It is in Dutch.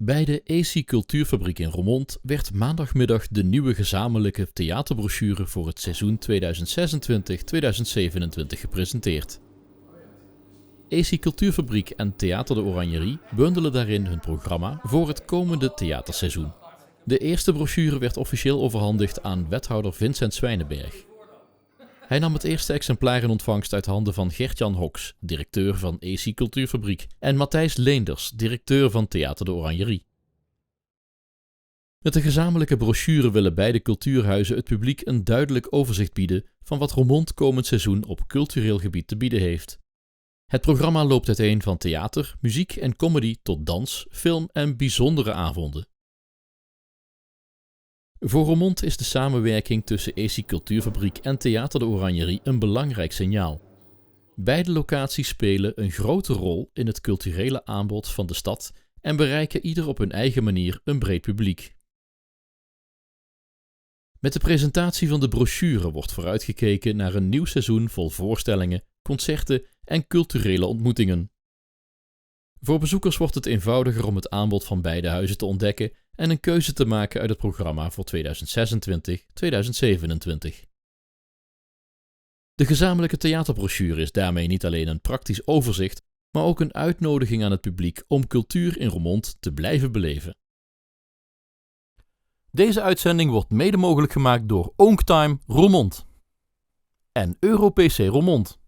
Bij de AC Cultuurfabriek in Roermond werd maandagmiddag de nieuwe gezamenlijke theaterbrochure voor het seizoen 2026-2027 gepresenteerd. AC Cultuurfabriek en Theater de Oranjerie bundelen daarin hun programma voor het komende theaterseizoen. De eerste brochure werd officieel overhandigd aan wethouder Vincent Zwijnenberg. Hij nam het eerste exemplaar in ontvangst uit handen van Gert-Jan Hoks, directeur van AC Cultuurfabriek, en Matthijs Leenders, directeur van Theater de Oranjerie. Met de gezamenlijke brochure willen beide cultuurhuizen het publiek een duidelijk overzicht bieden van wat Roermond komend seizoen op cultureel gebied te bieden heeft. Het programma loopt uiteen van theater, muziek en comedy tot dans, film en bijzondere avonden. Voor Roermond is de samenwerking tussen AC Cultuurfabriek en Theater de Oranjerie een belangrijk signaal. Beide locaties spelen een grote rol in het culturele aanbod van de stad en bereiken ieder op hun eigen manier een breed publiek. Met de presentatie van de brochure wordt vooruitgekeken naar een nieuw seizoen vol voorstellingen, concerten en culturele ontmoetingen. Voor bezoekers wordt het eenvoudiger om het aanbod van beide huizen te ontdekken en een keuze te maken uit het programma voor 2026-2027. De gezamenlijke theaterbrochure is daarmee niet alleen een praktisch overzicht, maar ook een uitnodiging aan het publiek om cultuur in Roermond te blijven beleven. Deze uitzending wordt mede mogelijk gemaakt door Oonktime Roermond en EuroPC Roermond.